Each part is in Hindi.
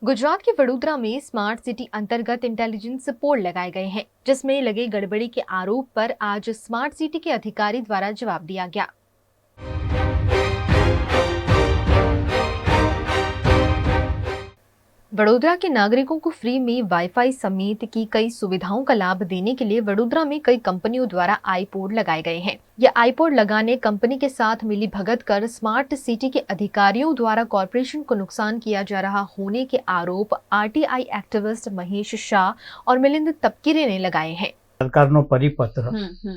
गुजरात के वडोदरा में स्मार्ट सिटी अंतर्गत इंटेलिजेंस पोल लगाए गए हैं, जिसमें लगे गड़बड़ी के आरोप पर आज स्मार्ट सिटी के अधिकारी द्वारा जवाब दिया गया। वडोदरा के नागरिकों को फ्री में वाईफाई समेत की कई सुविधाओं का लाभ देने के लिए वडोदरा में कई कंपनियों द्वारा आईपोड लगाए गए हैं। यह आईपोड लगाने कंपनी के साथ मिली भगत कर स्मार्ट सिटी के अधिकारियों द्वारा कॉरपोरेशन को नुकसान किया जा रहा होने के आरोप आरटीआई एक्टिविस्ट महेश शाह और मिलिंद तपकीरे ने लगाए हैं। सरकारનો પરિપત્ર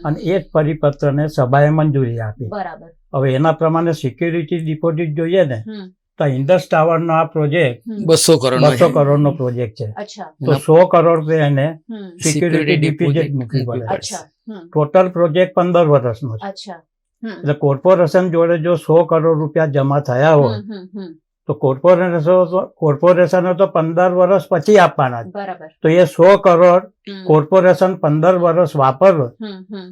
અને એ જ પરિપત્રને સભાએ મંજૂરી આપી। બરાબર। હવે એના પ્રમાણે સિક્યુરિટી ડિપોઝિટ જોઈએ ને તો ઇન્ડસ ટાવરનો આ પ્રોજેક્ટ 200 કરોડનો પ્રોજેક્ટ છે। अच्छा તો 100 કરોડ રૂપિયા એને સિક્યુરિટી ડિપોઝિટ મૂકવી પડે। अच्छा ટોટલ પ્રોજેક્ટ 15 વર્ષનો છે। अच्छा એટલે કોર્પોરેશન જોડે જો 100 કરોડ રૂપિયા જમા થયા હોય તો કોર્પોરેશને તો 15 વર્ષ પછી આપવાના છે। बराबर। તો એ 100 કરોડ કોર્પોરેશન 15 વર્ષ વાપરવે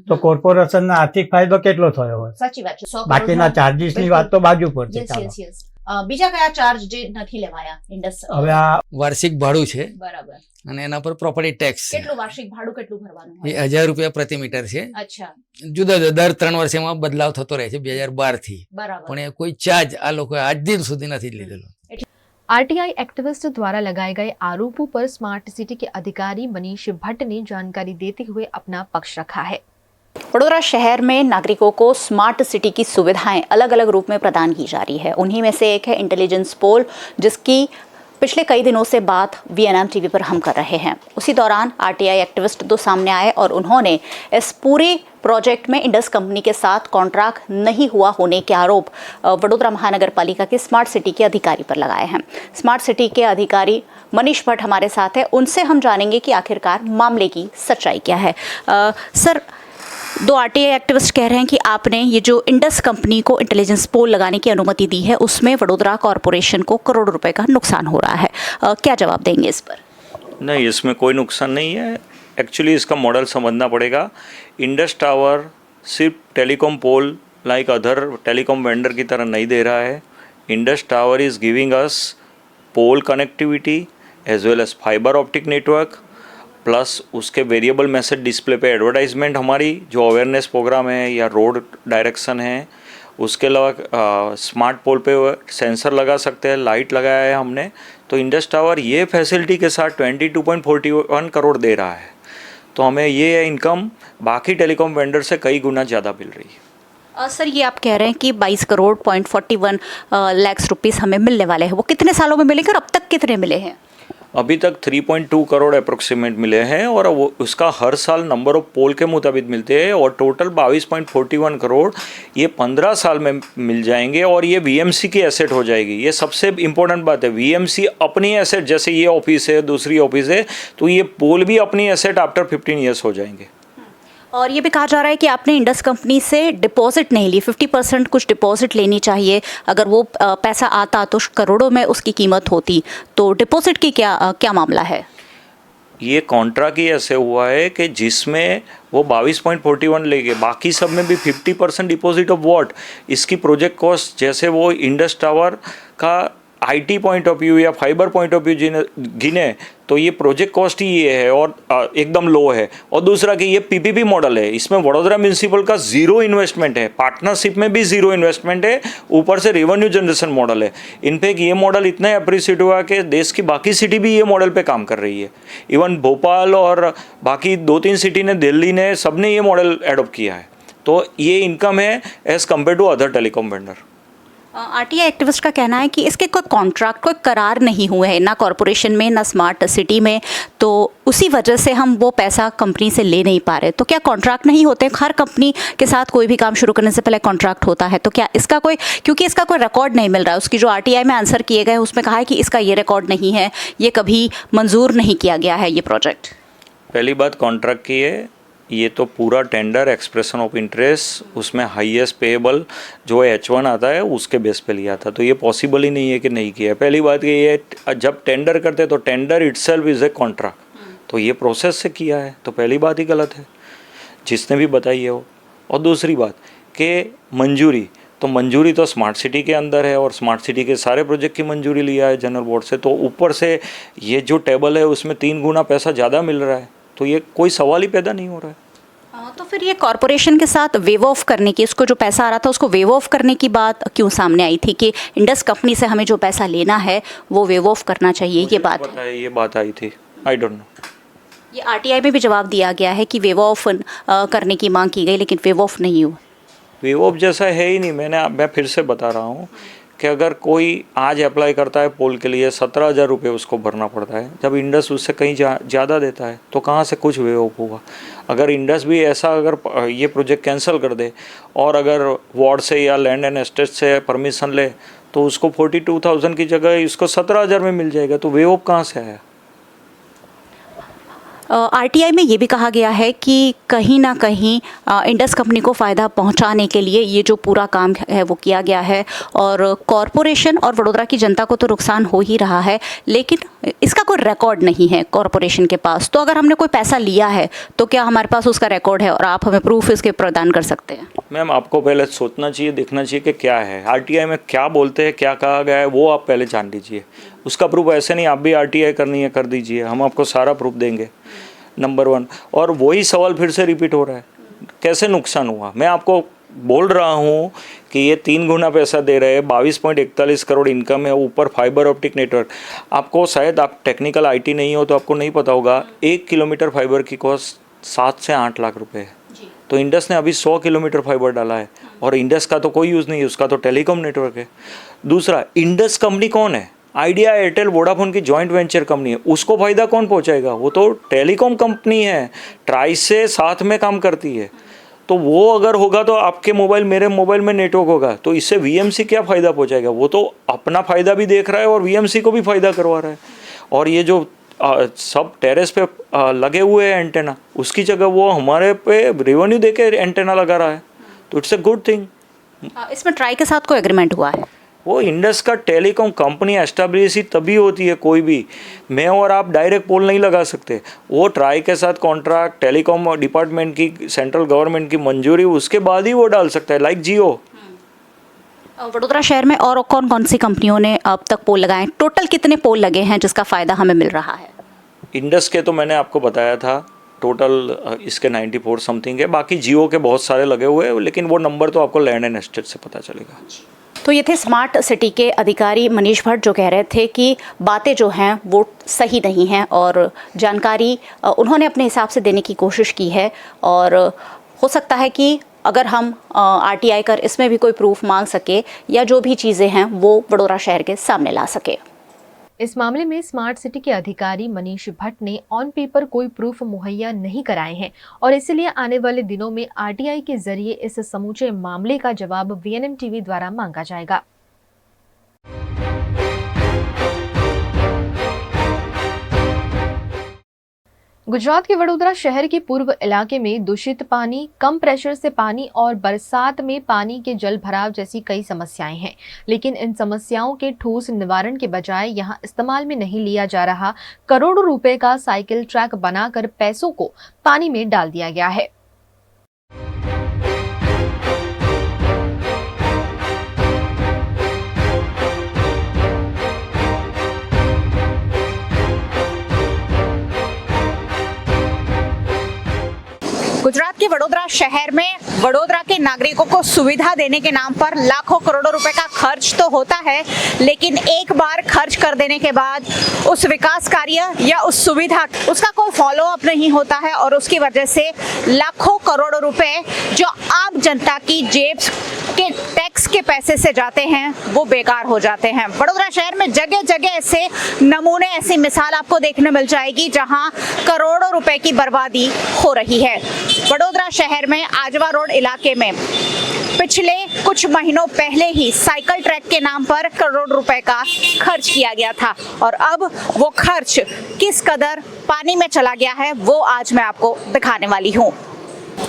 તો કોર્પોરેશનને આર્થિક ફાયદો કેટલો થયો હોય? સાચી વાત છે। 100 બાકીના ચાર્જીસની વાત તો બાજુ પર છે। Yes yes. બીજા કયા ચાર્જ જે નથી લેવાયા ઇન્ડસ? હવે આ વાર્ષિક ભાડું છે બરાબર। અને એના પર પ્રોપર્ટી ટેક્સ છે। કેટલું વાર્ષિક ભાડું કેટલું ભરવાનું એ હોય? 1000 રૂપિયા પ્રતિ મીટર છે। अच्छा જુદા જુદા દર 3 વર્ષેમાં બદલાવ થતો રહે છે 2012 થી, બરાબર। પણ એ કોઈ ચાર્જ આ લોકોએ આજ દિન સુધી નથી લીધેલો। आरटीआई एक्टिविस्ट द्वारा लगाए गए आरोपों पर स्मार्ट सिटी के अधिकारी मनीष भट्ट ने जानकारी देते हुए अपना पक्ष रखा है। वडोदरा शहर में नागरिकों को स्मार्ट सिटी की सुविधाएं अलग अलग रूप में प्रदान की जा रही है। उन्हीं में से एक है इंटेलिजेंस पोल, जिसकी पिछले कई दिनों से बात वीएनएम टीवी पर हम कर रहे हैं। उसी दौरान आरटीआई एक्टिविस्ट तो सामने आए और उन्होंने इस पूरे प्रोजेक्ट में इंडस कंपनी के साथ कॉन्ट्रैक्ट नहीं हुआ होने के आरोप वडोदरा महानगर पालिका के स्मार्ट सिटी के अधिकारी पर लगाए हैं। स्मार्ट सिटी के अधिकारी मनीष भट्ट हमारे साथ है, उनसे हम जानेंगे कि आखिरकार मामले की सच्चाई क्या है। सर, दो आरटीआई एक्टिविस्ट कह रहे हैं कि आपने ये जो इंडस कंपनी को इंटेलिजेंस पोल लगाने की अनुमति दी है, उसमें वडोदरा कॉरपोरेशन को करोड़ों रुपए का नुकसान हो रहा है। क्या जवाब देंगे इस पर? नहीं, इसमें कोई नुकसान नहीं है। एक्चुअली इसका मॉडल समझना पड़ेगा। इंडस टावर सिर्फ telecom pole like other telecom vendor की तरह नहीं दे रहा है। Indus tower is giving us pole connectivity as well as fibre optic network, plus उसके वेरिएबल मैसेज डिस्प्ले पे एडवर्टाइजमेंट हमारी जो अवेयरनेस प्रोग्राम है या रोड डायरेक्शन है। उसके अलावा स्मार्ट पोल पे सेंसर लगा सकते हैं, लाइट लगाया है हमने। तो इंडस टावर ये फैसिलिटी के साथ 22.41 करोड़ दे रहा है। तो हमें ये इनकम बाकी टेलीकॉम वेंडर से कई गुना ज़्यादा मिल रही है। सर, ये आप कह रहे हैं कि 22 करोड़ 41 लाख रुपीस हमें मिलने वाले हैं, वो कितने सालों में मिलेंगे और अब तक कितने मिले हैं? अभी तक 3.2 करोड़ अप्रोक्सीमेट मिले हैं और वो उसका हर साल नंबर ऑफ पोल के मुताबिक मिलते हैं और टोटल 22.41 करोड़ ये 15 साल में मिल जाएंगे और ये वीएमसी की एसेट हो जाएगी। ये सबसे इम्पोर्टेंट बात है। वीएमसी अपनी एसेट, जैसे ये ऑफिस है, दूसरी ऑफिस है, तो ये पोल भी अपनी एसेट आफ्टर 15 ईयर्स हो जाएंगे। और ये भी कहा जा रहा है कि आपने इंडस कंपनी से डिपॉजिट नहीं ली, 50% कुछ डिपॉजिट लेनी चाहिए। अगर वो पैसा आता तो करोड़ों में उसकी कीमत होती, तो डिपॉजिट की क्या मामला है? ये कॉन्ट्रैक्ट ही ऐसे हुआ है कि जिसमें वो 22.41 ले गए, बाकी सब में भी 50% डिपॉजिट ऑफ वॉट। इसकी प्रोजेक्ट कॉस्ट जैसे वो इंडस टावर का आईटी पॉइंट ऑफ व्यू या फाइबर पॉइंट ऑफ व्यू गिने तो ये प्रोजेक्ट कॉस्ट ही ये है और एकदम लो है। और दूसरा कि ये पीपीपी मॉडल है, इसमें वडोदरा म्यूनसिपल का जीरो इन्वेस्टमेंट है, पार्टनरशिप में भी जीरो इन्वेस्टमेंट है, ऊपर से रेवेन्यू जनरेशन मॉडल है। इनफैक्ट ये मॉडल इतना अप्रिशिएट हुआ कि देश की बाकी सिटी भी ये मॉडल पे काम कर रही है। इवन भोपाल और बाकी 2-3 सिटी ने, दिल्ली ने, सब ने ये मॉडल एडोप्ट किया है। तो ये इनकम है as compare to other telecom vendor. RTI activist का कहना है कि इसके कोई कॉन्ट्रैक्ट, कोई करार नहीं हुए हैं, ना कॉरपोरेशन में ना स्मार्ट सिटी में, तो उसी वजह से हम वो पैसा कंपनी से ले नहीं पा रहे। तो क्या कॉन्ट्रैक्ट नहीं होते? हर कंपनी के साथ कोई भी काम शुरू करने से पहले कॉन्ट्रैक्ट होता है, तो क्या इसका कोई, क्योंकि इसका कोई रिकॉर्ड नहीं मिल रहा है। उसकी जो आरटीआई में आंसर किए गए उसमें कहा है कि इसका ये रिकॉर्ड नहीं है, ये कभी मंजूर नहीं किया गया है ये प्रोजेक्ट। पहली बात कॉन्ट्रैक्ट की है, ये तो पूरा टेंडर एक्सप्रेशन ऑफ इंटरेस्ट, उसमें हाईएस्ट पेएबल जो H1 आता है उसके बेस पे लिया था। तो ये पॉसिबल ही नहीं है कि नहीं किया है। पहली बात ये, जब टेंडर करते तो tender itself is a contract, तो ये प्रोसेस से किया है, तो पहली बात ही गलत है जिसने भी बताई है वो। और दूसरी बात कि मंजूरी तो मंजूरी तो स्मार्ट सिटी के अंदर है और स्मार्ट सिटी के सारे प्रोजेक्ट की मंजूरी लिया है जनरल बोर्ड से, तो ऊपर से ये जो टेबल है उसमें 3 गुना पैसा ज़्यादा मिल रहा है, तो ये कोई सवाल ही पैदा नहीं हो रहा है। तो फिर ये कॉरपोरेशन के साथ वेव ऑफ करने की, इसको जो पैसा आ रहा था उसको वेव ऑफ करने की बात क्यों सामने आई थी कि इंडस कंपनी से हमें जो पैसा लेना है वो वेव ऑफ करना चाहिए, ये बात पता है, ये बात आई थी, आई डोंट नो। ये आरटीआई में भी जवाब दिया गया है कि वेव ऑफ करने की मांग की गई लेकिन वेव ऑफ नहीं हुआ। वेव ऑफ जैसा है ही नहीं। मैं फिर से बता रहा हूँ कि अगर कोई आज अप्लाई करता है पोल के लिए 17,000 रुपये उसको भरना पड़ता है, जब इंडस उससे कहीं ज़्यादा देता है तो कहाँ से कुछ वेव ऑफ होगा। अगर इंडस भी ऐसा अगर ये प्रोजेक्ट कैंसिल कर दे और अगर वार्ड से या लैंड एंड एस्टेट से परमिशन ले तो उसको 42,000 की जगह इसको 17,000 में मिल जाएगा, तो वेव ऑफ कहाँ से आया। आरटीआई में ये भी कहा गया है कि कहीं ना कहीं इंडस कंपनी को फ़ायदा पहुंचाने के लिए ये जो पूरा काम है वो किया गया है और कॉरपोरेशन और वडोदरा की जनता को तो नुकसान हो ही रहा है, लेकिन इसका कोई रिकॉर्ड नहीं है कॉरपोरेशन के पास। तो अगर हमने कोई पैसा लिया है तो क्या हमारे पास उसका रिकॉर्ड है और आप हमें प्रूफ इसके प्रदान कर सकते हैं? मैम, आपको पहले सोचना चाहिए, देखना चाहिए कि क्या है आरटीआई में, क्या बोलते हैं, क्या कहा गया है, वो आप पहले जान लीजिए। उसका प्रूफ ऐसे नहीं आप भी आरटीआई करनी है कर दीजिए, हम आपको सारा प्रूफ देंगे, नंबर 1। और वही सवाल फिर से रिपीट हो रहा है, कैसे नुकसान हुआ। मैं आपको बोल रहा हूँ कि ये 3 गुना पैसा दे रहे हैं, 22.41 करोड़ इनकम है, ऊपर फाइबर ऑप्टिक नेटवर्क। आपको शायद आप टेक्निकल आईटी नहीं हो तो आपको नहीं पता होगा, 1 किलोमीटर फाइबर की कॉस्ट 7 से 8 लाख रुपए है। तो इंडस ने अभी 100 किलोमीटर फाइबर डाला है और इंडस का तो कोई यूज़ नहीं है, उसका तो टेलीकॉम नेटवर्क है। दूसरा, इंडस कंपनी कौन है? आइडिया, एयरटेल, वोडाफोन की जॉइंट वेंचर कंपनी है, उसको फ़ायदा कौन पहुंचाएगा? वो तो टेलीकॉम कंपनी है, ट्राइस से साथ में काम करती है। तो वो अगर होगा तो आपके मोबाइल मेरे मोबाइल में नेटवर्क होगा, तो इससे वीएमसी क्या फ़ायदा पहुंचाएगा? वो तो अपना फ़ायदा भी देख रहा है और वीएमसी को भी फ़ायदा करवा रहा है। और ये जो सब टेरेस पे लगे हुए हैं एंटेना, उसकी जगह वो हमारे पे रेवेन्यू दे के एंटेना लगा रहा है, तो इट्स अ गुड थिंग। इसमें ट्राई के साथ कोई एग्रीमेंट हुआ है? वो इंडस का टेलीकॉम कंपनी एस्टेब्लिश ही तभी होती है, कोई भी मैं और आप डायरेक्ट पोल नहीं लगा सकते। वो ट्राई के साथ कॉन्ट्रैक्ट टेलीकॉम डिपार्टमेंट की, सेंट्रल गवर्नमेंट की मंजूरी, उसके बाद ही वो डाल सकता है, लाइक जियो। वडोदरा शहर में और कौन कौन सी कंपनियों ने अब तक पोल लगाए? टोटल कितने पोल लगे हैं जिसका फ़ायदा हमें मिल रहा है? इंडस के तो मैंने आपको बताया था, टोटल इसके 94 समथिंग है, बाकी जियो के बहुत सारे लगे हुए हैं, लेकिन वो नंबर तो आपको लैंड एंड एस्टेट से पता चलेगा। तो ये थे स्मार्ट सिटी के अधिकारी मनीष भट्ट जो कह रहे थे कि बातें जो हैं वो सही नहीं हैं और जानकारी उन्होंने अपने हिसाब से देने की कोशिश की है और हो सकता है कि अगर हम आरटीआई कर इसमें भी कोई प्रूफ मांग सके या जो भी चीज़ें हैं वो वडोदरा शहर के सामने ला सके। इस मामले में स्मार्ट सिटी के अधिकारी मनीष भट्ट ने ऑन पेपर कोई प्रूफ मुहैया नहीं कराए हैं और इसलिए आने वाले दिनों में आरटीआई के जरिए इस समूचे मामले का जवाब वीएनएम टीवी द्वारा मांगा जाएगा। गुजरात के वडोदरा शहर के पूर्व इलाके में दूषित पानी, कम प्रेशर से पानी और बरसात में पानी के जल भराव जैसी कई समस्याएं हैं, लेकिन इन समस्याओं के ठोस निवारण के बजाय यहां इस्तेमाल में नहीं लिया जा रहा करोड़ों रुपए का साइकिल ट्रैक बनाकर पैसों को पानी में डाल दिया गया है। गुजरात के वडोदरा शहर में वडोदरा के नागरिकों को सुविधा देने के नाम पर लाखों करोड़ों रुपए का खर्च तो होता है, लेकिन एक बार खर्च कर देने के बाद उस विकास कार्य या उस सुविधा उसका कोई फॉलो अप नहीं होता है और उसकी वजह से लाखों करोड़ों रुपए जो आम जनता की जेब के टैक्स के पैसे से जाते हैं वो बेकार हो जाते हैं। वडोदरा शहर में जगह जगह ऐसे नमूने, ऐसी मिसाल आपको देखने मिल जाएगी जहां करोड़ों रुपए की बर्बादी हो रही है। वडोदरा शहर में आजवा रोड इलाके में पिछले कुछ महीनों पहले ही साइकिल ट्रैक के नाम पर करोड़ रुपए का खर्च किया गया था और अब वो खर्च किस कदर पानी में चला गया है वो आज मैं आपको दिखाने वाली हूँ।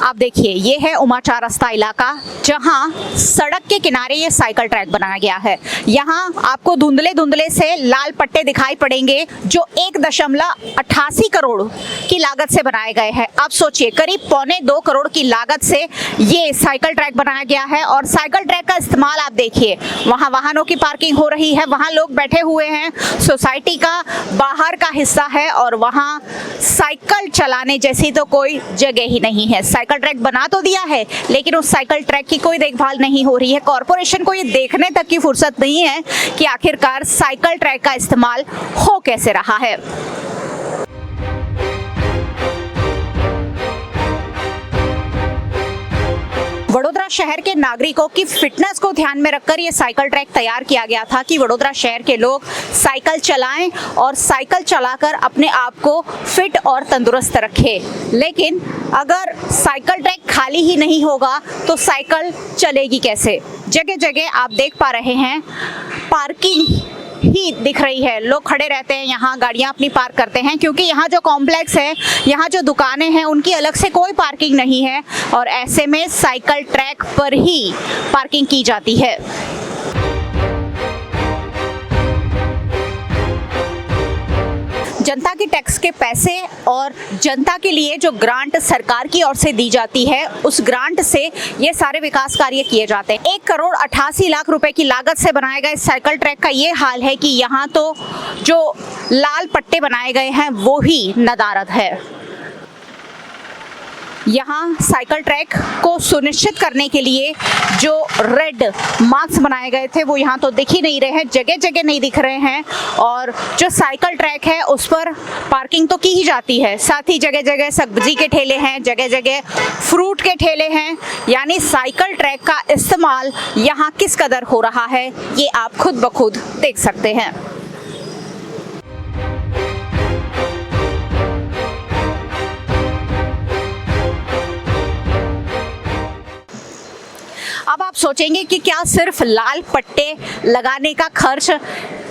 आप देखिए, ये है उमा चार रास्ता इलाका, जहां सड़क के किनारे ये साइकिल ट्रैक बनाया गया है। यहाँ आपको धुंधले धुंधले से लाल पट्टे दिखाई पड़ेंगे जो 1.88 करोड़ की लागत से बनाए गए हैं। आप सोचिए, करीब 1.25 करोड़ की लागत से ये साइकिल ट्रैक बनाया गया है। और साइकिल ट्रैक का इस्तेमाल आप देखिए, वहाँ वाहनों की पार्किंग हो रही है, वहाँ लोग बैठे हुए हैं, सोसाइटी का बाहर का हिस्सा है और वहाँ साइकिल चलाने जैसी तो कोई जगह ही नहीं है। साइकिल ट्रैक बना तो दिया है, लेकिन उस साइकिल ट्रैक की कोई देखभाल नहीं हो रही है। कॉर्पोरेशन को ये देखने तक की फुर्सत नहीं है कि आखिरकार साइकिल ट्रैक का इस्तेमाल हो कैसे रहा है। वडोदरा शहर के नागरिकों की फिटनेस को ध्यान में रखकर ये साइकिल ट्रैक तैयार किया गया था कि वडोदरा शहर के लोग साइकिल चलाएं और साइकिल चलाकर अपने आप को फिट और तंदुरुस्त रखें। लेकिन अगर साइकिल ट्रैक खाली ही नहीं होगा तो साइकिल चलेगी कैसे? जगह जगह आप देख पा रहे हैं पार्किंग ही दिख रही है, लोग खड़े रहते हैं, यहाँ गाड़ियाँ अपनी पार्क करते हैं, क्योंकि यहाँ जो कॉम्प्लेक्स है, यहाँ जो दुकानें हैं, उनकी अलग से कोई पार्किंग नहीं है और ऐसे में साइकिल ट्रैक पर ही पार्किंग की जाती है। जनता के टैक्स के पैसे और जनता के लिए जो ग्रांट सरकार की ओर से दी जाती है, उस ग्रांट से ये सारे विकास कार्य किए जाते हैं। 1,88,00,000 रुपए की लागत से बनाए गए साइकिल ट्रैक का ये हाल है कि यहाँ तो जो लाल पट्टे बनाए गए हैं वो ही नदारद है। यहाँ साइकिल ट्रैक को सुनिश्चित करने के लिए जो रेड मार्क्स बनाए गए थे वो यहाँ तो दिख ही नहीं रहे हैं, जगह जगह नहीं दिख रहे हैं। और जो साइकिल ट्रैक है उस पर पार्किंग तो की ही जाती है, साथ ही जगह जगह सब्जी के ठेले हैं, जगह जगह फ्रूट के ठेले हैं। यानी साइकिल ट्रैक का इस्तेमाल यहाँ किस कदर हो रहा है ये आप खुद ब खुद देख सकते हैं। अब आप सोचेंगे कि क्या सिर्फ लाल पट्टे लगाने का खर्च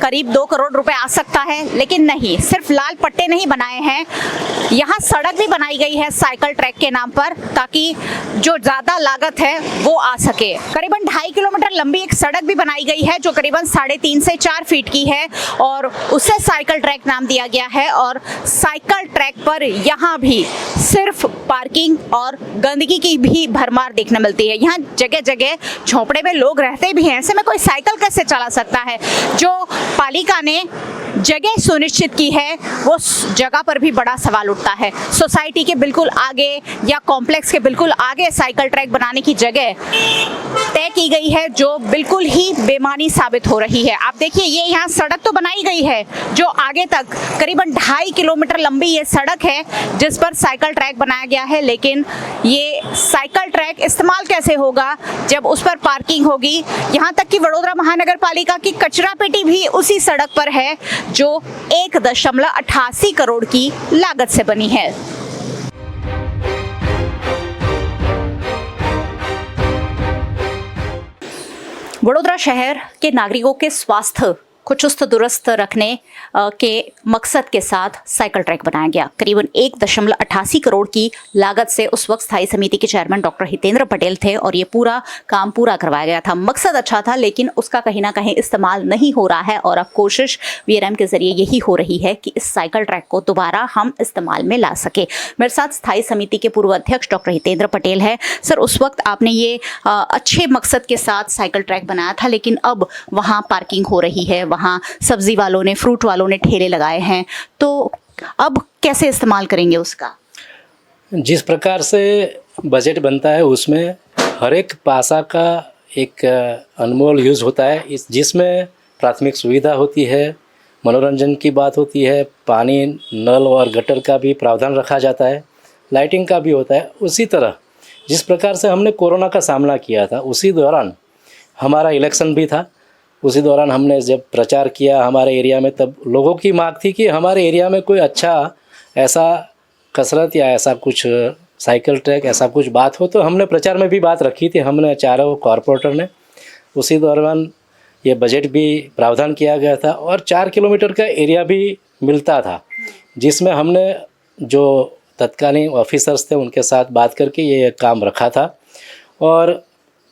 करीब 2 करोड़ रुपए आ सकता है, लेकिन नहीं, सिर्फ लाल पट्टे नहीं बनाए हैं, यहाँ सड़क भी बनाई गई है साइकिल ट्रैक के नाम पर, ताकि जो ज़्यादा लागत है वो आ सके। करीबन 2.5 किलोमीटर लंबी एक सड़क भी बनाई गई है जो करीबन 3.5 से 4 फीट की है और उसे साइकिल ट्रैक नाम दिया गया है। और साइकिल ट्रैक पर यहाँ भी सिर्फ पार्किंग और गंदगी की भी भरमार देखने मिलती है। यहाँ जगह जगह झोपड़े में लोग रहते भी हैं, ऐसे में कोई साइकिल कैसे चला सकता है? जो पालिका ने जगह सुनिश्चित की है वो जगह पर भी बड़ा सवाल उठता है। सोसाइटी के बिल्कुल आगे या कॉम्प्लेक्स के बिल्कुल आगे साइकिल ट्रैक बनाने की जगह तय की गई है जो बिल्कुल ही बेमानी साबित हो रही है। आप देखिए, ये यहाँ सड़क तो बनाई गई है जो आगे तक करीबन 2.5 किलोमीटर लंबी ये सड़क है जिस पर साइकिल ट्रैक बनाया गया है, लेकिन ये साइकिल ट्रैक इस्तेमाल कैसे होगा जब उस पर पार्किंग होगी? यहाँ तक कि वडोदरा महानगर पालिका की कचरा पेटी भी उसी सड़क पर है जो 1.88 करोड़ की लागत से बनी है। वडोदरा शहर के नागरिकों के स्वास्थ्य को चुस्त दुरुस्त रखने के मकसद के साथ साइकिल ट्रैक बनाया गया। करीबन 1.88 करोड़ की लागत से उस वक्त स्थायी समिति के चेयरमैन डॉक्टर हितेंद्र पटेल थे और ये पूरा काम पूरा करवाया गया था। मकसद अच्छा था, लेकिन उसका कहीं ना कहीं इस्तेमाल नहीं हो रहा है और अब कोशिश वीआरएम के जरिए यही हो रही है कि इस साइकिल ट्रैक को दोबारा हम इस्तेमाल में ला सके। मेरे साथ स्थायी समिति के पूर्व अध्यक्ष डॉक्टर हितेंद्र पटेल है। सर, उस वक्त आपने ये अच्छे मकसद के साथ साइकिल ट्रैक बनाया था, लेकिन अब वहाँ पार्किंग हो रही है, वहाँ सब्जी वालों ने, फ्रूट वालों ने ठेले लगाए हैं, तो अब कैसे इस्तेमाल करेंगे उसका? जिस प्रकार से बजट बनता है उसमें हर एक पासा का एक अनमोल यूज़ होता है, जिसमें प्राथमिक सुविधा होती है, मनोरंजन की बात होती है, पानी, नल और गटर का भी प्रावधान रखा जाता है, लाइटिंग का भी होता है। उसी तरह जिस प्रकार से हमने कोरोना का सामना किया था, उसी दौरान हमारा इलेक्शन भी था, उसी दौरान हमने जब प्रचार किया हमारे एरिया में, तब लोगों की मांग थी कि हमारे एरिया में कोई अच्छा ऐसा कसरत या ऐसा कुछ साइकिल ट्रैक ऐसा कुछ बात हो, तो हमने प्रचार में भी बात रखी थी, हमने चारों कॉरपोरेटर ने। उसी दौरान ये बजट भी प्रावधान किया गया था और 4 किलोमीटर का एरिया भी मिलता था, जिसमें हमने जो तत्कालीन ऑफिसर्स थे उनके साथ बात करके ये काम रखा था और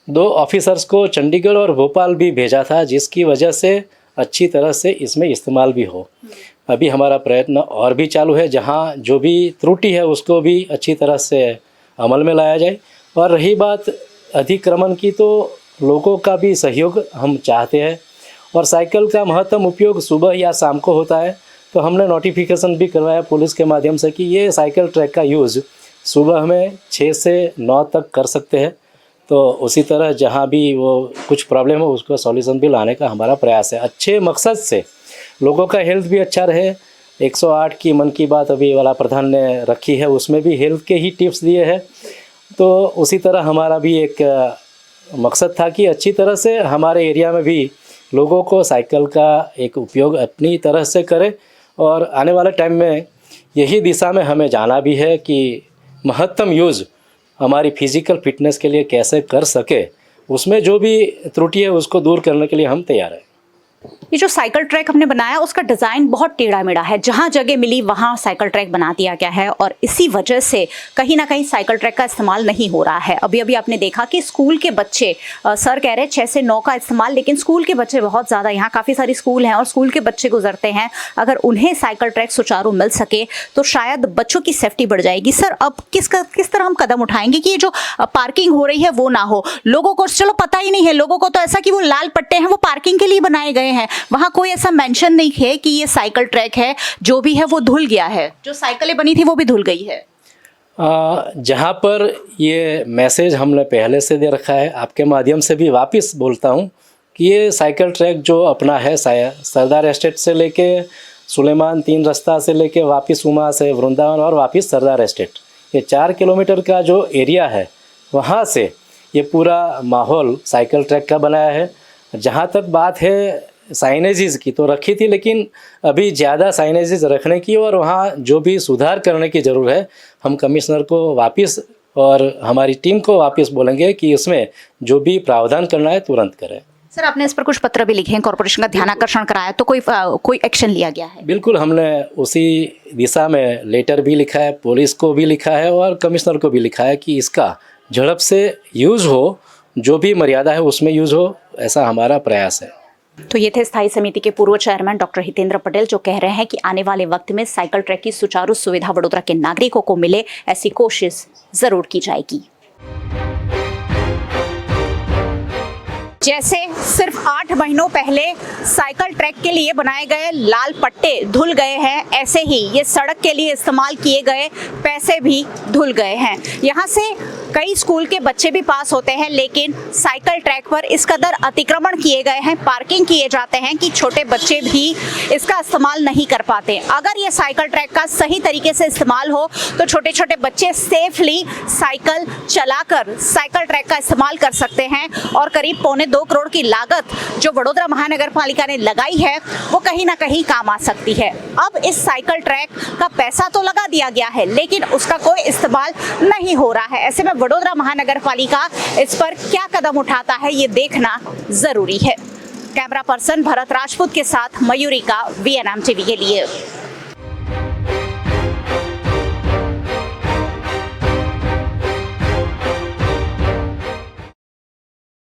2 ऑफिसर्स को चंडीगढ़ और भोपाल भी भेजा था, जिसकी वजह से अच्छी तरह से इसमें इस्तेमाल भी हो। अभी हमारा प्रयत्न और भी चालू है, जहाँ जो भी त्रुटि है उसको भी अच्छी तरह से अमल में लाया जाए। और रही बात अतिक्रमण की, तो लोगों का भी सहयोग हम चाहते हैं और साइकिल का महत्तम उपयोग सुबह या शाम को होता है, तो हमने नोटिफिकेशन भी करवाया पुलिस के माध्यम से कि ये साइकिल ट्रैक का यूज़ सुबह में 6 से 9 तक कर सकते हैं। तो उसी तरह जहाँ भी वो कुछ प्रॉब्लम हो उसको सॉल्यूशन भी लाने का हमारा प्रयास है, अच्छे मकसद से लोगों का हेल्थ भी अच्छा रहे। 108 की मन की बात अभी वाला प्रधान ने रखी है, उसमें भी हेल्थ के ही टिप्स दिए हैं। तो उसी तरह हमारा भी एक मकसद था कि अच्छी तरह से हमारे एरिया में भी लोगों को साइकिल का एक उपयोग अपनी तरह से करें और आने वाले टाइम में यही दिशा में हमें जाना भी है कि महत्तम यूज़ हमारी फिजिकल फिटनेस के लिए कैसे कर सके, उसमें जो भी त्रुटि है उसको दूर करने के लिए हम तैयार हैं। ये जो साइकिल ट्रैक हमने बनाया उसका डिज़ाइन बहुत टेढ़ा मेढ़ा है, जहाँ जगह मिली वहाँ साइकिल ट्रैक बना दिया गया है और इसी वजह से कहीं ना कहीं साइकिल ट्रैक का इस्तेमाल नहीं हो रहा है। अभी अभी आपने देखा कि स्कूल के बच्चे, सर कह रहे हैं 6 से 9 का इस्तेमाल, लेकिन स्कूल के बच्चे बहुत ज़्यादा, यहाँ काफ़ी सारी स्कूल हैं और स्कूल के बच्चे गुजरते हैं। अगर उन्हें साइकिल ट्रैक सुचारू मिल सके तो शायद बच्चों की सेफ्टी बढ़ जाएगी। सर, अब किस तरह हम कदम उठाएंगे कि ये जो पार्किंग हो रही है वो ना हो? लोगों को चलो पता ही नहीं है, लोगों को तो ऐसा कि वो लाल पट्टे हैं वो पार्किंग के लिए बनाए गए हैं, वहाँ कोई ऐसा मेंशन नहीं है कि ये साइकिल ट्रैक है, जो भी है वो धुल गया है, जो साइकिलें बनी थी वो भी धुल गई है। जहाँ पर ये मैसेज हमने पहले से दे रखा है, आपके माध्यम से भी वापस बोलता हूँ कि ये साइकिल ट्रैक जो अपना है सरदार एस्टेट से लेके सुलेमान 3 रास्ता से लेके वापस उमा से वृंदावन और वापस सरदार एस्टेट, ये 4 किलोमीटर का जो एरिया है वहाँ से ये पूरा माहौल साइकिल ट्रैक का बनाया है। जहाँ तक बात है साइनेजेस की, तो रखी थी, लेकिन अभी ज़्यादा साइनेजेस रखने की और वहाँ जो भी सुधार करने की ज़रूर है, हम कमिश्नर को वापस और हमारी टीम को वापस बोलेंगे कि इसमें जो भी प्रावधान करना है तुरंत करें। सर, आपने इस पर कुछ पत्र भी लिखे हैं, कॉर्पोरेशन का ध्यान आकर्षण कराया, तो कोई एक्शन लिया गया है? बिल्कुल, हमने उसी दिशा में लेटर भी लिखा है, पुलिस को भी लिखा है और कमिश्नर को भी लिखा है कि इसका झड़प से यूज़ हो, जो भी मर्यादा है उसमें यूज़ हो, ऐसा हमारा प्रयास है। तो ये थे स्थायी समिति के पूर्व चेयरमैन डॉक्टर हितेंद्र पटेल, जो कह रहे हैं कि आने वाले वक्त में साइकिल ट्रैक की सुचारू सुविधा वडोदरा के नागरिकों को मिले, ऐसी कोशिश जरूर की जाएगी। जैसे सिर्फ 8 महीनों पहले साइकिल ट्रैक के लिए बनाए गए लाल पट्टे धुल गए हैं, ऐसे ही ये सड़क के लिए इस्तेमाल किए गए पैसे भी धुल गए हैं। यहाँ से कई स्कूल के बच्चे भी पास होते हैं, लेकिन साइकिल ट्रैक पर इस कदर अतिक्रमण किए गए हैं, पार्किंग किए जाते हैं कि छोटे बच्चे भी इसका इस्तेमाल नहीं कर पाते। अगर ये साइकिल ट्रैक का सही तरीके से इस्तेमाल हो तो छोटे छोटे बच्चे सेफली साइकिल चलाकर साइकिल ट्रैक का इस्तेमाल कर सकते हैं और करीब 2.25 करोड़ की लागत जो वडोदरा महानगर पालिका ने लगाई है वो कहीं ना कहीं काम आ सकती है। अब इस साइकिल ट्रैक का पैसा तो लगा दिया गया है, लेकिन उसका कोई इस्तेमाल नहीं हो रहा है। ऐसे में वडोदरा महानगर पालिका इस पर क्या कदम उठाता है ये देखना जरूरी है। कैमरा पर्सन भरत राजपूत के साथ मयूरिका, VNM टीवी के लिए।